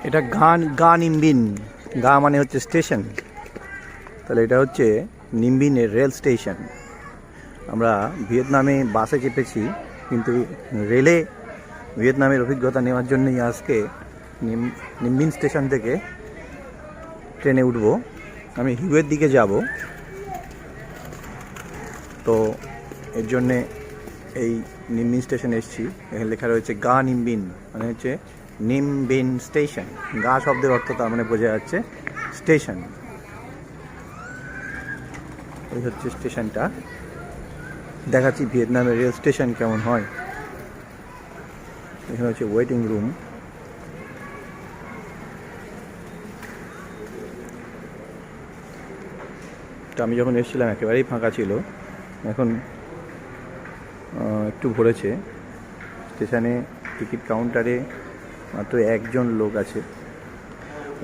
এটা গা নিমবিন। গা মানে হচ্ছে স্টেশন, তাহলে এটা হচ্ছে নিমবিনের রেল স্টেশন। আমরা ভিয়েতনামে বাসে চেপেছি, কিন্তু রেলে ভিয়েতনামের অভিজ্ঞতা নেওয়ার জন্যই আজকে নিমবিন স্টেশন থেকে ট্রেনে উঠব। আমি হিউয়ের দিকে যাব, তো এর জন্যে এই নিমবিন স্টেশনে এসেছি। এখানে লেখা রয়েছে গা নিমবিন, মানে হচ্ছে নিমবিন স্টেশন। গা শব্দের অর্থ তার মানে বোঝা যাচ্ছে স্টেশন। এই হচ্ছে স্টেশনটা, দেখাচ্ছি ভিয়েতনামের রেল স্টেশন কেমন হয়। এখানে হচ্ছে ওয়েটিং রুম। তো আমি যখন এসেছিলাম একেবারেই ফাঁকা ছিল, এখন একটু ভরেছে। স্টেশনে টিকিট কাউন্টারে মাত্র একজন লোক আছে,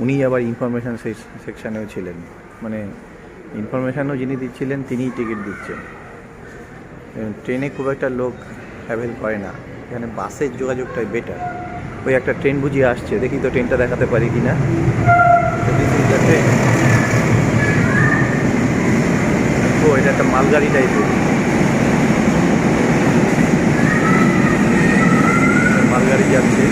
উনি আবার ইনফরমেশান সেকশানেও ছিলেন, মানে ইনফরমেশানও যিনি দিচ্ছিলেন তিনিই টিকিট দিচ্ছেন। ট্রেনে খুব একটা লোক ট্রাভেল করে না, এখানে বাসের যোগাযোগটাই বেটার। ওই একটা ট্রেন বুঝিয়ে আসছে, দেখি তো ট্রেনটা দেখাতে পারি কি না। ট্রেন, ও এটা একটা মালগাড়ি টাইপের, মালগাড়ি যাচ্ছে।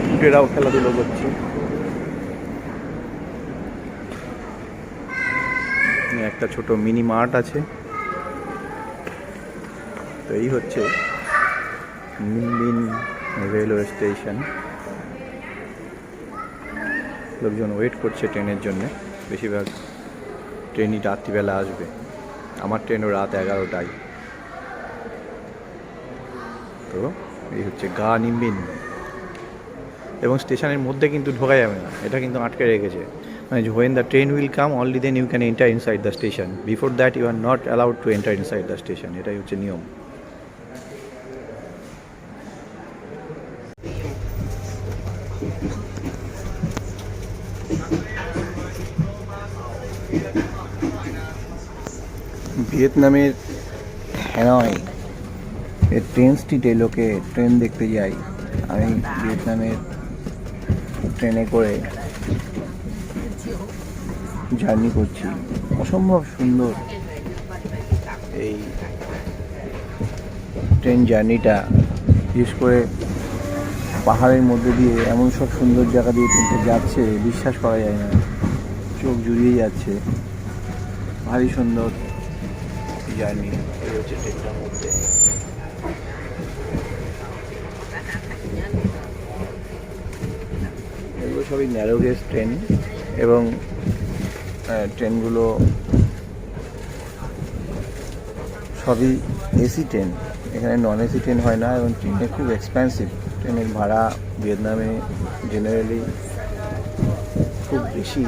কুটেরাও খেলাধুলো করছে। একটা ছোট মিনি মার্ট আছে। তো এই হচ্ছে নিমবিন রেলওয়ে স্টেশন। লোকজন ওয়েট করছে ট্রেনের জন্য। বেশিরভাগ ট্রেনই রাত্রিবেলা আসবে, আমার ট্রেনও রাত 11টায়। তো এই হচ্ছে গা নিমবিন। এবং স্টেশনের মধ্যে কিন্তু ঢোকা যাবে না, এটা কিন্তু আটকে রেখেছে। মানে when the train will come, only then you can enter inside the station. Before that you are not allowed to enter inside the station. এটাই হচ্ছে নিয়ম। ভিয়েতনামের হ্যানয় এর ট্রেন স্ট্রিটে লোকে ট্রেন দেখতে যায়। আমি ভিয়েতনামের ট্রেনে করে জার্নি করছি, অসম্ভব সুন্দর এই ট্রেন জার্নিটা। বিশেষ করে পাহাড়ের মধ্যে দিয়ে এমন সব সুন্দর জায়গা দিয়ে ট্রেনটা যাচ্ছে, বিশ্বাস করা যায় না, চোখ জুড়িয়ে যাচ্ছে। ভারী সুন্দর জার্নি। এই হচ্ছে ট্রেনটার মধ্যে। এগুলো সবই ন্যারো গেজ ট্রেন, এবং ট্রেনগুলো সবই এসি ট্রেন। এখানে নন এসি ট্রেন হয় না, এবং ট্রেনটা খুব এক্সপেন্সিভ। ট্রেনের ভাড়া ভিয়েতনামে জেনারেলি খুব বেশি,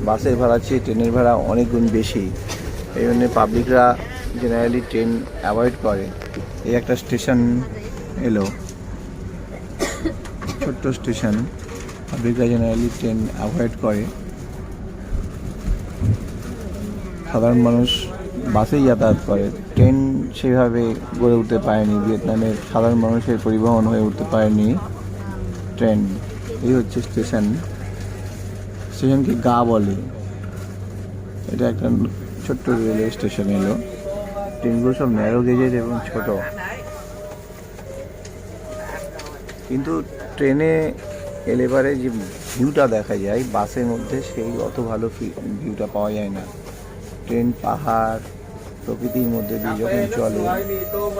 বাসের ভাড়া চেয়ে ট্রেনের ভাড়া অনেক গুণ বেশি। এই জন্যে পাবলিকরা জেনারেলি ট্রেন অ্যাভয়েড করে। এই একটা স্টেশন এলো, ছোট্ট স্টেশন, পাবলিকরা জেনারেলি ট্রেন অ্যাভয়েড করে। সাধারণ মানুষ বাসেই যাতায়াত করে, ট্রেন সেভাবে গড়ে উঠতে পারেনি। ভিয়েতনামের সাধারণ মানুষের পরিবহন হয়ে উঠতে পারেনি ট্রেন। এই হচ্ছে স্টেশন। স্টেশনকে গা বলে। এটা একটা ছোট্ট রেলওয়ে স্টেশন এলো। ট্রেনগুলো সব ন্যারো গেজের এবং ছোট, কিন্তু ট্রেনে এলে পরে যে ভিউটা দেখা যায় বাসের মধ্যে, সেই অত ভালো ভিউটা পাওয়া যায় না। ট্রেন পাহাড় প্রকৃতির মধ্যে দিয়ে যখন চলে,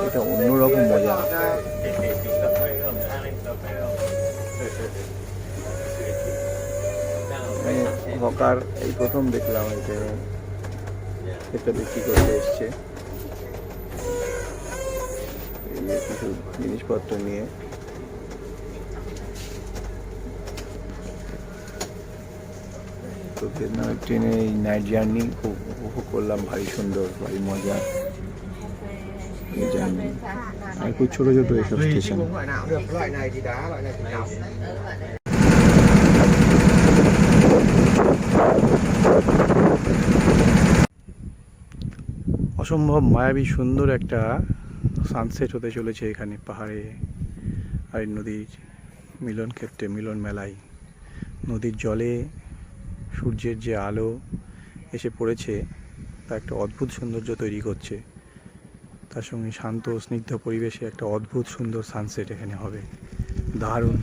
এটা অন্যরকম মজা। হকার এই প্রথম দেখলাম, এটা বিক্রি করতে এসছে কিছু জিনিসপত্র নিয়ে। তো ভিয়েতনামের ট্রেনে এই নাইট জার্নি খুব উপভোগ করলাম, ভারী সুন্দর, ভারী মজা এই জার্নি। আর খুব ছোটো ছোটো এসব স্টেশন। অসম্ভব মায়াবী সুন্দর একটা সানসেট হতে চলেছে এখানে পাহাড়ে আর নদীর মিলন ক্ষেত্রে, মিলন মেলায়। নদীর জলে সূর্যের যে আলো এসে পড়েছে তা একটা অদ্ভুত সৌন্দর্য তৈরি করছে। তার সঙ্গে শান্ত স্নিগ্ধ পরিবেশে একটা অদ্ভুত সুন্দর সানসেট এখানে হবে, দারুণ।